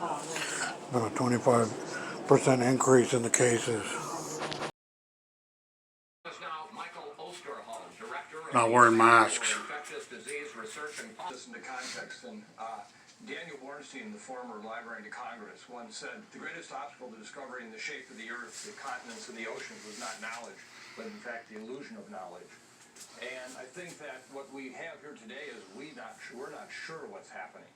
Been a 25% increase in the cases. Not wearing masks. Listen to context, and Daniel Bornstein, the former librarian to Congress, once said, the greatest obstacle to discovering the shape of the earth, the continents, and the oceans was not knowledge, but in fact the illusion of knowledge. And I think that what we have here today is we're not sure what's happening.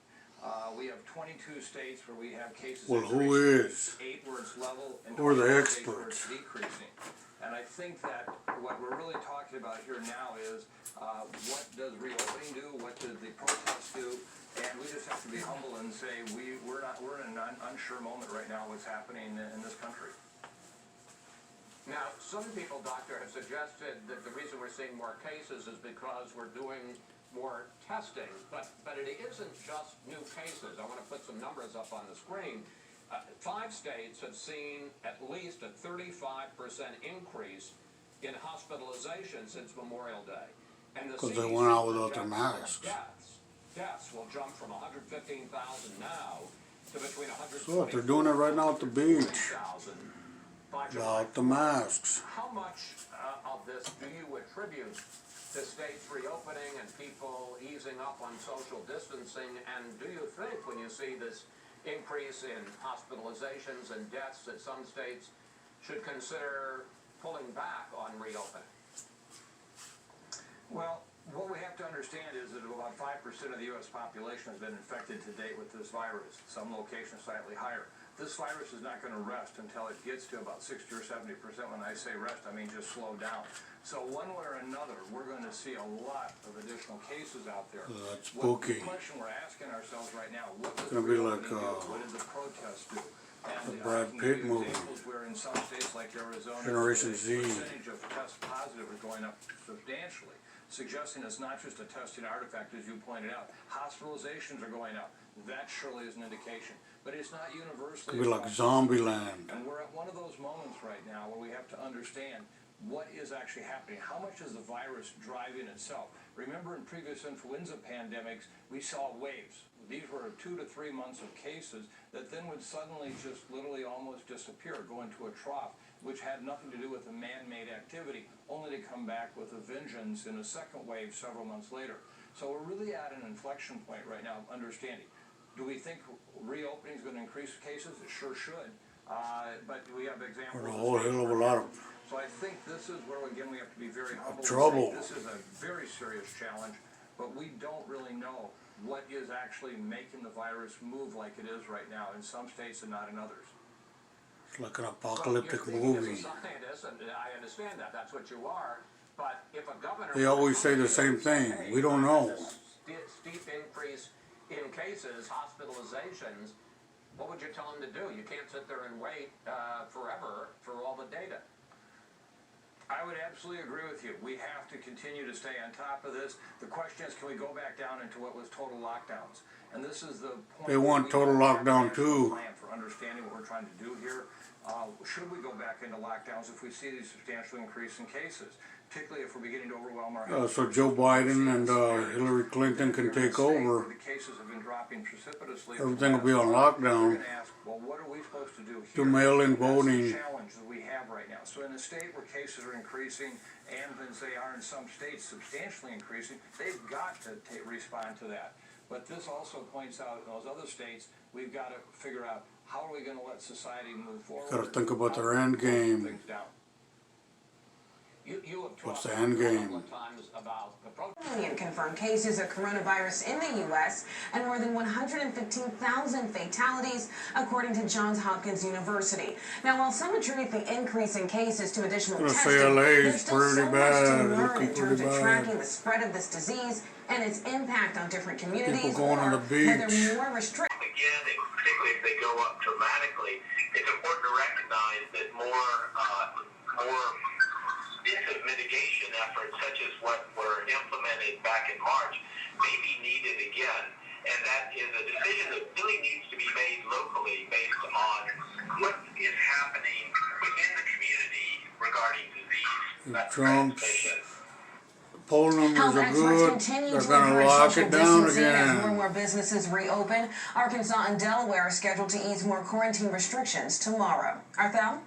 We have 22 states where we have cases. Well, who is? 8 where it's level, and who are the 24 experts? where it's decreasing. And I think that what we're really talking about here now is what does reopening do? What does the protests do? And we just have to be humble and say we're in an unsure moment right now what's happening in this country. Now, some people, doctor, have suggested that the reason we're seeing more cases is because we're doing more testing, but it isn't just new cases. I want to put some numbers up on the screen. 5 states have seen at least a 35% increase in hospitalization since Memorial Day. And because they went out without their masks. Deaths will jump from 115,000 now to between 120,000. So they're doing it right now at the beach. Without the masks. How much of this do you attribute to states reopening and people easing up on social distancing? And do you think, when you see this increase in hospitalizations and deaths, that some states should consider pulling back on reopening? Well, what we have to understand is that about 5% of the U.S. population has been infected to date with this virus, some locations slightly higher. This virus is not going to rest until it gets to about 60 or 70%. When I say rest, I mean just slow down. So one way or another, we're going to see a lot of additional cases out there. That's spooky. The question we're asking ourselves right now, what does it's going to be like what did the protests do? The Brad Pitt movie. Where in some states like Arizona, Generation the Z. percentage of test positive is going up substantially, suggesting it's not just a testing artifact, as you pointed out. Hospitalizations are going up. That surely is an indication. But it's not universally. It could be like Zombieland. And we're at one of those moments right now where we have to understand what is actually happening. How much is the virus driving itself? Remember, in previous influenza pandemics, we saw waves. These were 2 to 3 months of cases that then would suddenly just literally almost disappear, go into a trough, which had nothing to do with a man-made activity, only to come back with a vengeance in a second wave several months later. So we're really at an inflection point right now of understanding. Do we think reopening is going to increase cases? It sure should. But we have examples. A whole hell of a lot of. So I think this is where, again, we have to be very humble. Trouble. This is a very serious challenge, but we don't really know what is actually making the virus move like it is right now in some states and not in others. It's like an apocalyptic movie. As a scientist, and I understand that, that's what you are, but if a governor... They always say the same thing. We don't know. Steep increase in cases, hospitalizations, what would you tell them to do? You can't sit there and wait forever for all the data. I would absolutely agree with you. We have to continue to stay on top of this. The question is, can we go back down into what was total lockdowns? And this is the point. They want total lockdown too. Plan for understanding what we're trying to do here. Should we go back into lockdowns if we see these substantial increase in cases? Particularly if we're beginning to overwhelm our health. So Joe Biden and Hillary Clinton can take over. The cases have been dropping precipitously. Everything will be on lockdown. Well, what are we supposed to do here? To mail-in voting. That's the challenge that we have right now. So in a state where cases are increasing, and as they are in some states substantially increasing, they've got to respond to that. But this also points out in those other states, we've got to figure out how are we going to let society move forward. Got to think about their end game. What's the end game? Million confirmed cases of coronavirus in the U.S. and more than 115,000 fatalities, according to Johns Hopkins University. Now, while some attribute the increase in cases to additional testing, there's still so much to learn in terms of tracking the spread of this disease and its impact on different communities. People going on the beach. Whether more restrictions. Again, particularly if they go up dramatically, it's important to recognize that more extensive mitigation efforts, such as what were implemented back in March, may be needed again. And that is a decision that really needs to be made locally based on what is happening within the community regarding disease. Trump's poll numbers Health are experts good, continue they're to gonna encourage lock social it down distancing as more and again. more businesses reopen. Arkansas and Delaware are scheduled to ease more quarantine restrictions tomorrow. Arthel?